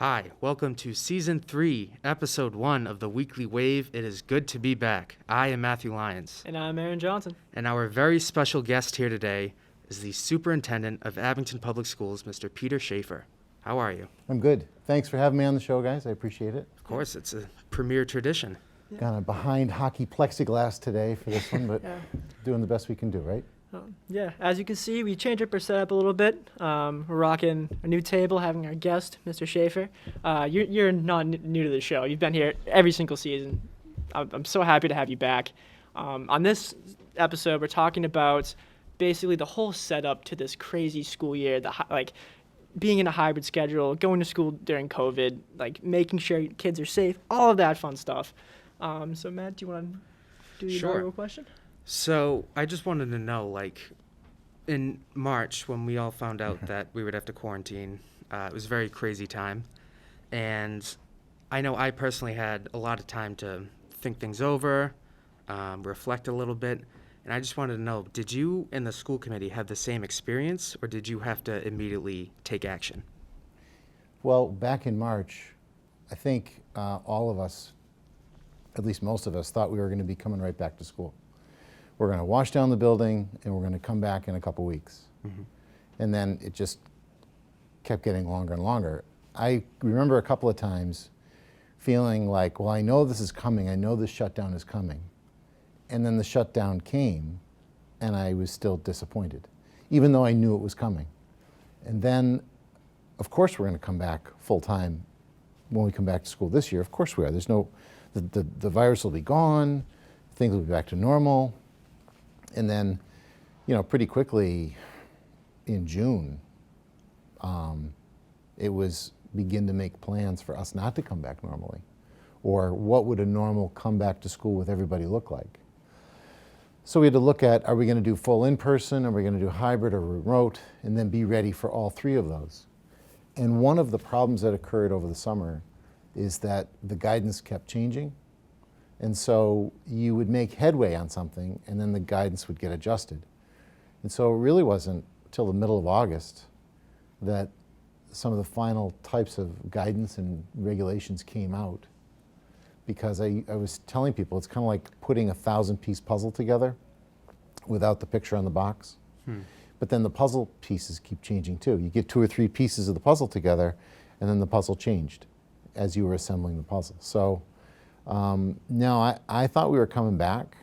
Hi, welcome to Season 3, Episode 1 of the Weekly Wave. It is good to be back. I am Matthew Lyons. And I'm Aaron Johnson. And our very special guest here today is the Superintendent of Abington Public Schools, Mr. Peter Schaefer. How are you? I'm good. Thanks for having me on the show, guys. I appreciate it. Of course, it's a premier tradition. Kind of behind hockey plexiglass today for this one, but doing the best we can do, right? As you can see, we changed up our setup a little bit. We're rocking a new table, having our guest, Mr. Schaefer. You're not new to the show. You've been here every single season. I'm so happy to have you back. On this episode, we're talking about basically the whole setup to this crazy school year, being in a hybrid schedule, going to school during COVID, making sure kids are safe, all of that fun stuff. So Matt, do you want to do your inaugural question? So I just wanted to know, in March when we all found out that we would have to quarantine, it was a very crazy time. And I know I personally had a lot of time to think things over, reflect a little bit. And I just wanted to know, did you and the school committee have the same experience, or did you have to immediately take action? Well, back in March, I think all of us, at least most of us, thought we were going to be coming right back to school. We're going to wash down the building, and we're going to come back in a couple weeks. Mm-hmm. And then it just kept getting longer and longer. I remember a couple of times feeling like, well, I know this is coming. I know this shutdown is coming. And then the shutdown came, and I was still disappointed, even though I knew it was coming. And then, of course, we're going to come back full-time when we come back to school this year. Of course we are. There's no, the virus will be gone. Things will be back to normal. And then, pretty quickly in June, it was begin to make plans for us not to come back normally, or what would a normal come back to school with everybody look like. So we had to look at, are we going to do full in-person, are we going to do hybrid or remote, and then be ready for all three of those. And one of the problems that occurred over the summer is that the guidance kept changing. And so you would make headway on something, and then the guidance would get adjusted. And so it really wasn't till the middle of August that some of the final types of guidance and regulations came out. Because I was telling people, it's kind of like putting a 1,000-piece puzzle together without the picture on the box. But then the puzzle pieces keep changing too. You get 2 or 3 pieces of the puzzle together, and then the puzzle changed as you were assembling the puzzle. So. No, I thought we were coming back,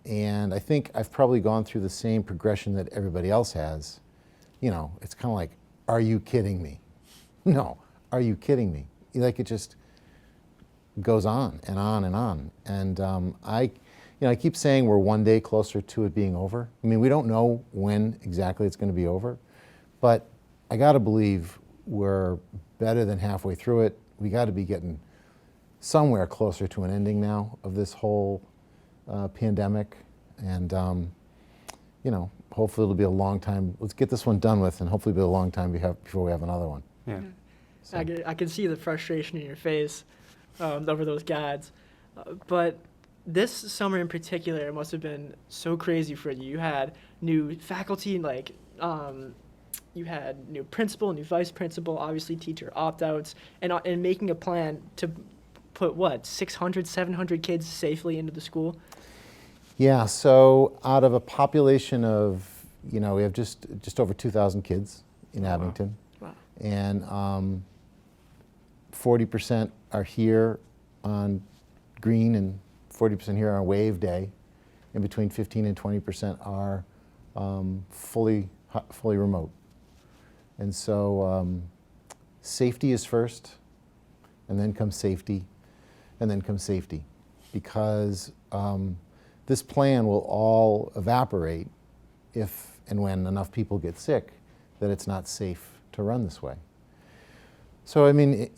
and I think I've probably gone through the same progression that everybody else has. It's kind of like, are you kidding me? No, are you kidding me? It just goes on and on and on. And I keep saying we're one day closer to it being over. I mean, we don't know when exactly it's going to be over, but I got to believe we're better than halfway through it. We got to be getting somewhere closer to an ending now of this whole pandemic, and hopefully it'll be a long time. Let's get this one done with, and hopefully it'll be a long time before we have another one. Yeah. So. I can see the frustration in your face over those guides, but this summer in particular must have been so crazy for you. You had new faculty, you had new principal, new vice principal, obviously teacher opt-outs, and making a plan to put 600, 700 kids safely into the school? Yeah, so out of a population of, we have just over 2,000 kids in Abington. Wow. And 40% are here on green and 40% here on wave day, and between 15 and 20% are fully remote. And so safety is first, and then comes safety. And then comes safety, because this plan will all evaporate if and when enough people get sick that it's not safe to run this way. So, I mean,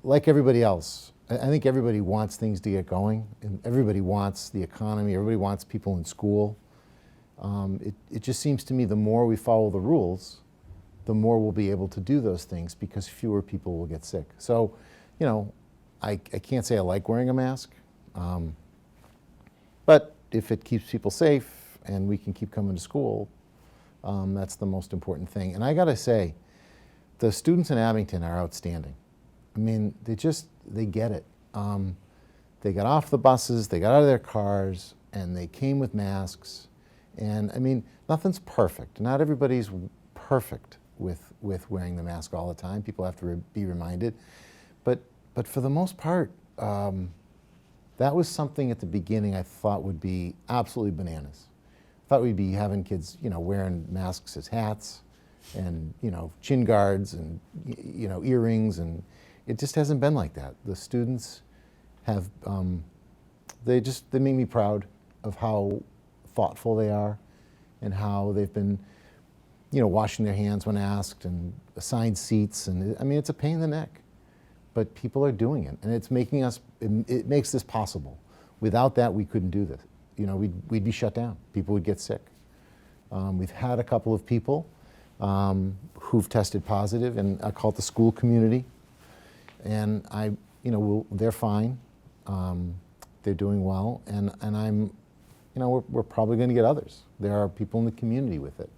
like everybody else, I think everybody wants things to get going, and everybody wants the economy, everybody wants people in school. It just seems to me the more we follow the rules, the more we'll be able to do those things, because fewer people will get sick. So, I can't say I like wearing a mask, but if it keeps people safe and we can keep coming to school, that's the most important thing. And I gotta say, the students in Abington are outstanding. I mean, they get it. They got off the buses, they got out of their cars, and they came with masks. And I mean, nothing's perfect. Not everybody's perfect with wearing the mask all the time. People have to be reminded. But for the most part, that was something at the beginning I thought would be absolutely bananas. I thought we'd be having kids, wearing masks as hats and, chin guards and, earrings, and it just hasn't been like that. The students have, they make me proud of how thoughtful they are and how they've been, washing their hands when asked and assigned seats. And I mean, it's a pain in the neck, but people are doing it, and it's making us, it makes this possible. Without that, we couldn't do this. We'd be shut down. People would get sick. We've had a couple of people who've tested positive, and I call it the school community. And they're fine. They're doing well, and I'm, we're probably going to get others. There are people in the community with it.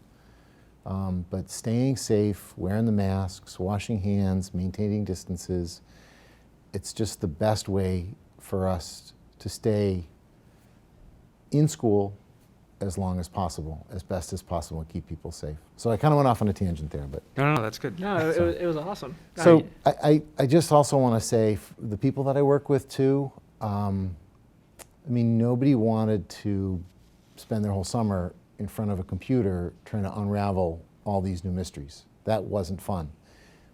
But staying safe, wearing the masks, washing hands, maintaining distances, it's just the best way for us to stay in school as long as possible, as best as possible, and keep people safe. So I kind of went off on a tangent there, but. No, that's good. No, it was awesome. So I just also want to say, the people that I work with too, I mean, nobody wanted to spend their whole summer in front of a computer trying to unravel all these new mysteries. That wasn't fun.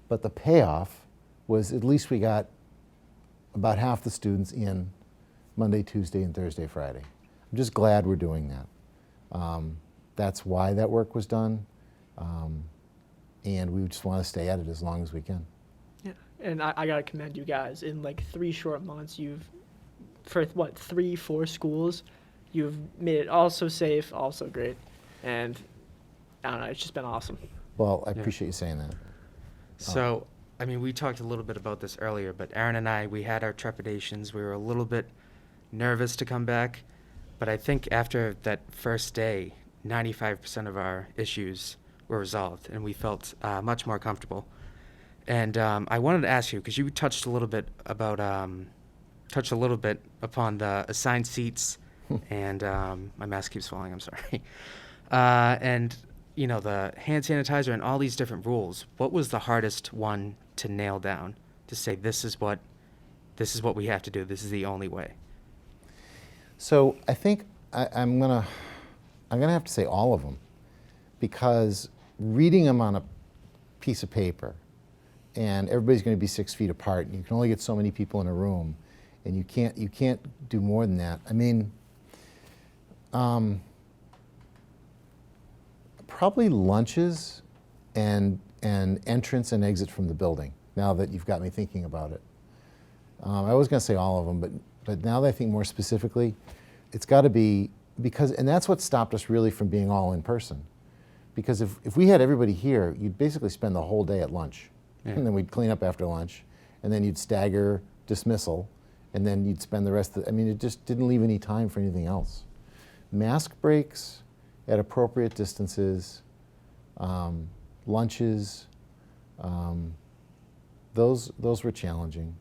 But the payoff was at least we got about half the students in Monday, Tuesday, and Thursday, Friday. I'm just glad we're doing that. That's why that work was done. And we just want to stay at it as long as we can. Yeah, and I got to commend you guys. In like 3 short months, for 3-4 schools, you've made it all so safe, all so great. And I don't know, it's just been awesome. Well, I appreciate you saying that. So, I mean, we talked a little bit about this earlier, but Aaron and I, we had our trepidations. We were a little bit nervous to come back, but I think after that first day, 95% of our issues were resolved, and we felt much more comfortable. And I wanted to ask you, because you touched a little bit upon the assigned seats, and my mask keeps falling. I'm sorry. And the hand sanitizer and all these different rules. What was the hardest one to nail down? To say this is what we have to do. This is the only way. So I think I'm gonna have to say all of them, because reading them on a piece of paper, and everybody's going to be 6 feet apart, and you can only get so many people in a room, and you can't do more than that. I mean, probably lunches and entrance and exit from the building. Now that you've got me thinking about it, I was going to say all of them, but now that I think more specifically, it's got to be and that's what stopped us really from being all in person. Because if we had everybody here, you'd basically spend the whole day at lunch, and then we'd clean up after lunch, and then you'd stagger dismissal, and then you'd spend the rest of it just didn't leave any time for anything else. Mask breaks at appropriate distances, lunches, those were challenging.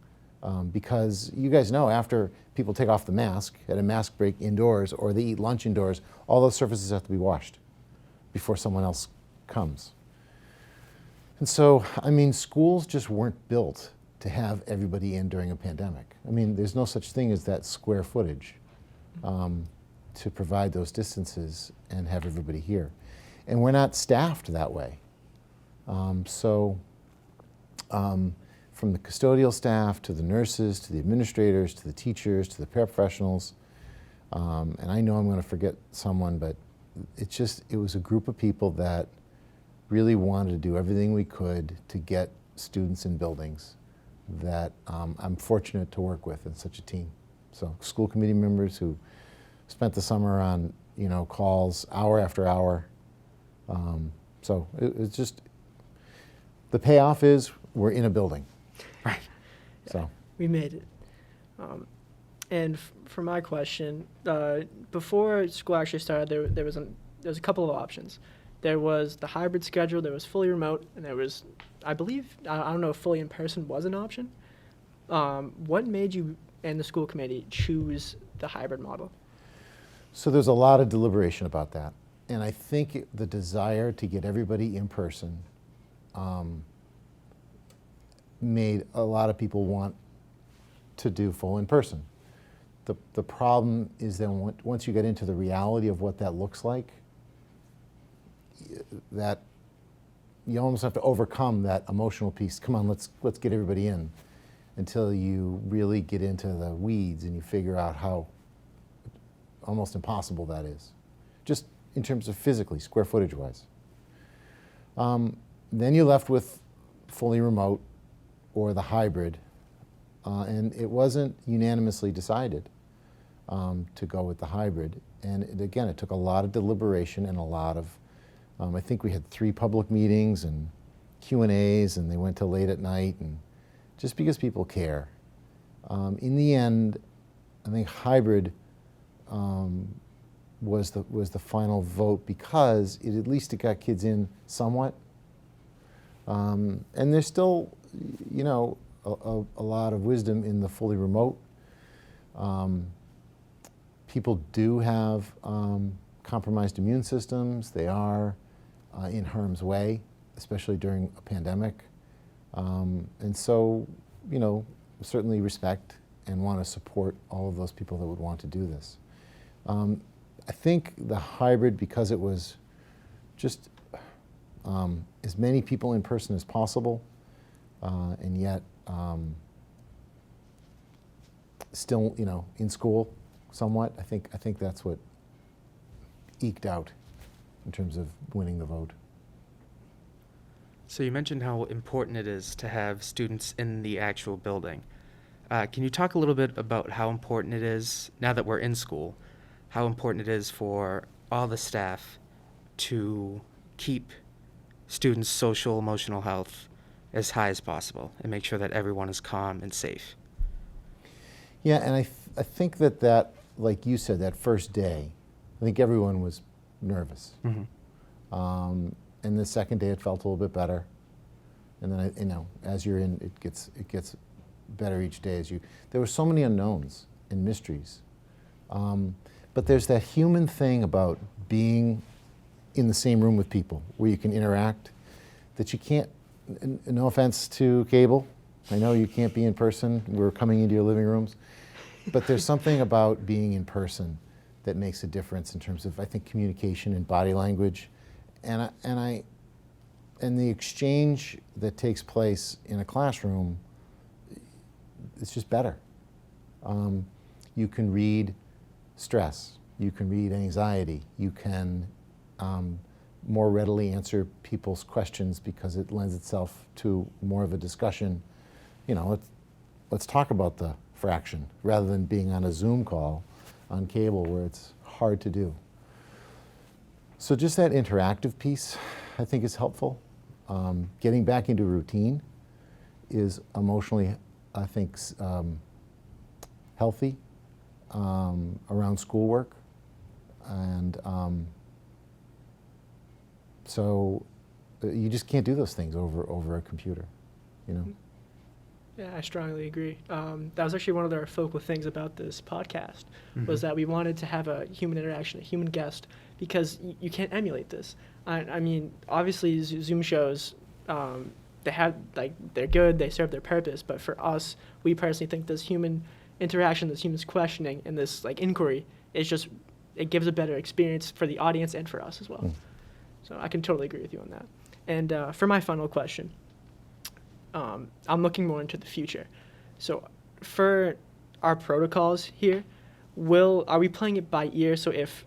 Because you guys know, after people take off the mask at a mask break indoors, or they eat lunch indoors, all those surfaces have to be washed before someone else comes. And so, I mean, schools just weren't built to have everybody in during a pandemic. I mean, there's no such thing as that square footage to provide those distances and have everybody here. And we're not staffed that way. From the custodial staff to the nurses to the administrators to the teachers to the paraprofessionals, and I know I'm going to forget someone, but it was a group of people that really wanted to do everything we could to get students in buildings that I'm fortunate to work with in such a team. So school committee members who spent the summer on calls hour after hour. So it's just, the payoff is we're in a building. Right. So We made it. And for my question, before school actually started, there was a couple of options. There was the hybrid schedule, there was fully remote, and there was I believe, I don't know if fully in person was an option. What made you and the school committee choose the hybrid model? So there's a lot of deliberation about that. And I think the desire to get everybody in person made a lot of people want to do full in person. The problem is then once you get into the reality of what that looks like, that you almost have to overcome that emotional piece. Come on, let's get everybody in, until you really get into the weeds and you figure out how almost impossible that is, just in terms of physically, square footage wise. Then you're left with fully remote or the hybrid, and it wasn't unanimously decided to go with the hybrid. And again, it took a lot of deliberation and a lot of, I think we had 3 public meetings and Q&As, and they went till late at night, and just because people care. In the end, I think hybrid was the final vote, because at least it got kids in somewhat. And there's still, you know, a lot of wisdom in the fully remote. People do have compromised immune systems. They are in harm's way, especially during a pandemic. And so, you know, certainly respect and want to support all of those people that would want to do this. I think the hybrid, because it was just as many people in person as possible, and yet still, you know, in school somewhat. I think that's what eked out in terms of winning the vote. So you mentioned how important it is to have students in the actual building. Can you talk a little bit about how important it is, now that we're in school, how important it is for all the staff to keep students' social, emotional health as high as possible and make sure that everyone is calm and safe? Yeah, and I think that, like you said, that first day, I think everyone was nervous. Mm-hmm. And the second day it felt a little bit better. And then, you know, as you're in, it gets better each day. There were so many unknowns and mysteries. But there's that human thing about being in the same room with people where you can interact that you can't, no offense to cable, I know you can't be in person, we're coming into your living rooms, but there's something about being in person that makes a difference in terms of, I think, communication and body language. And the exchange that takes place in a classroom, it's just better. You can read stress, you can read anxiety, you can more readily answer people's questions because it lends itself to more of a discussion. You know, let's talk about the fraction rather than being on a Zoom call on cable where it's hard to do. So just that interactive piece, I think, is helpful. Getting back into routine is emotionally, I think, healthy around schoolwork. And so you just can't do those things over a computer, you know? Yeah, I strongly agree. That was actually one of our focal things about this podcast, Mm-hmm. was that we wanted to have a human interaction, a human guest, because you can't emulate this. I mean, obviously Zoom shows, they're good, they serve their purpose, but for us, we personally think this human interaction, this human questioning, and this inquiry is just, it gives a better experience for the audience and for us as well. So I can totally agree with you on that. And for my final question, I'm looking more into the future. So for our protocols here, are we playing it by ear? So if,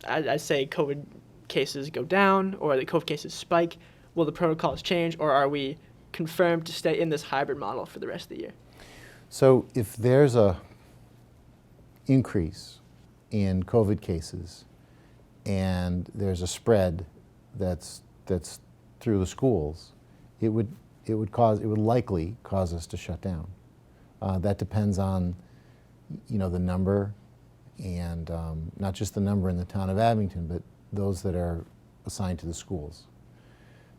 I say, COVID cases go down or the COVID cases spike, will the protocols change, or are we confirmed to stay in this hybrid model for the rest of the year? So if there's a increase in COVID cases and there's a spread that's through the schools, it would likely cause us to shut down. That depends on, you know, the number, and not just the number in the town of Abington, but those that are assigned to the schools.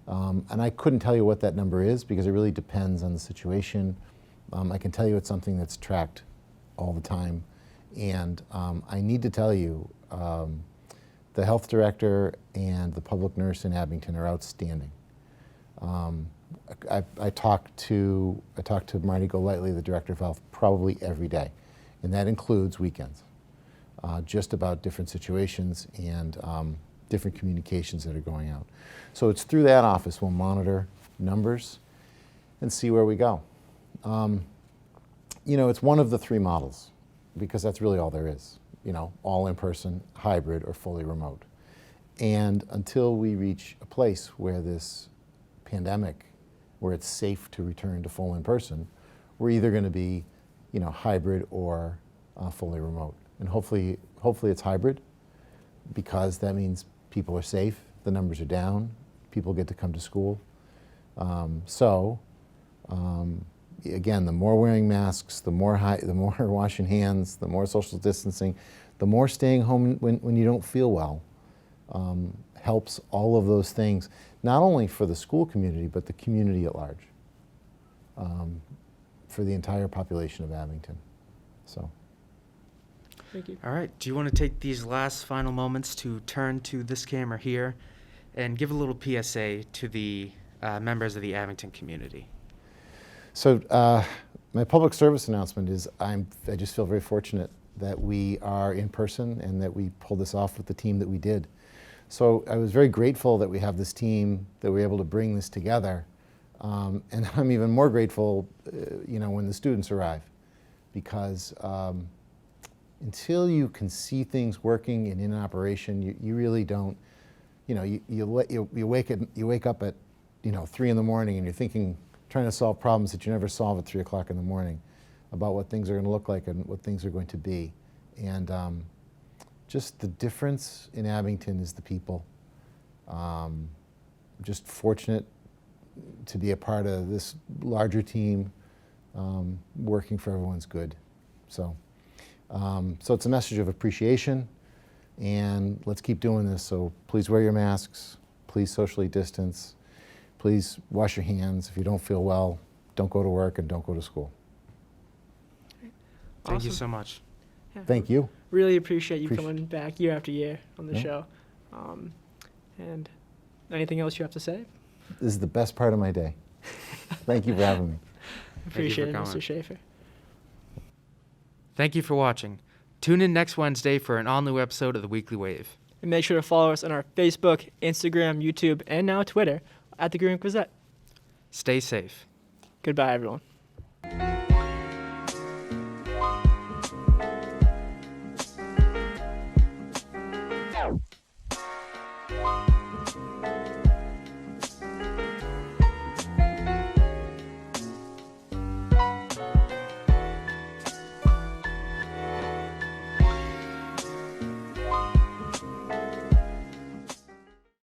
And I couldn't tell you what that number is because it really depends on the situation. I can tell you it's something that's tracked all the time. And I need to tell you, the health director and the public nurse in Abington are outstanding. I talk to Marty Golightly, the director of health, probably every day, and that includes weekends, just about different situations and different communications that are going out. So it's through that office we'll monitor numbers and see where we go. You know, it's one of the three models because that's really all there is. You know, all in person, hybrid, or fully remote. And until we reach a place where this pandemic, where it's safe to return to full in person, we're either going to be, you know, hybrid or fully remote. And hopefully it's hybrid because that means people are safe, the numbers are down, people get to come to school. Again, the more wearing masks, the more washing hands, the more social distancing, the more staying home when you don't feel well helps all of those things, not only for the school community, but the community at large, for the entire population of Abington. So. Thank you. All right. Do you want to take these last final moments to turn to this camera here and give a little PSA to the members of the Abington community? So my public service announcement is I just feel very fortunate that we are in person and that we pulled this off with the team that we did. So I was very grateful that we have this team, that we're able to bring this together. And I'm even more grateful, you know, when the students arrive, because until you can see things working and in operation, you really don't, you know, you wake up at, you know, 3 in the morning and you're thinking, trying to solve problems that you never solve at 3 o'clock in the morning about what things are going to look like and what things are going to be. And just the difference in Abington is the people. Just fortunate to be a part of this larger team working for everyone's good. So it's a message of appreciation, and let's keep doing this. So please wear your masks, please socially distance, please wash your hands. If you don't feel well, don't go to work and don't go to school. Thank you Awesome. so much. Yeah. Thank you. Really appreciate you coming back year after year on the Yeah. show. And anything else you have to say? This is the best part of my day. Thank you for having me. Appreciate it, coming. Mr. Schaefer. Thank you for watching. Tune in next Wednesday for an all-new episode of The Weekly Wave. And make sure to follow us on our Facebook, Instagram, YouTube, and now Twitter at the Gazette. Stay safe. Goodbye, everyone.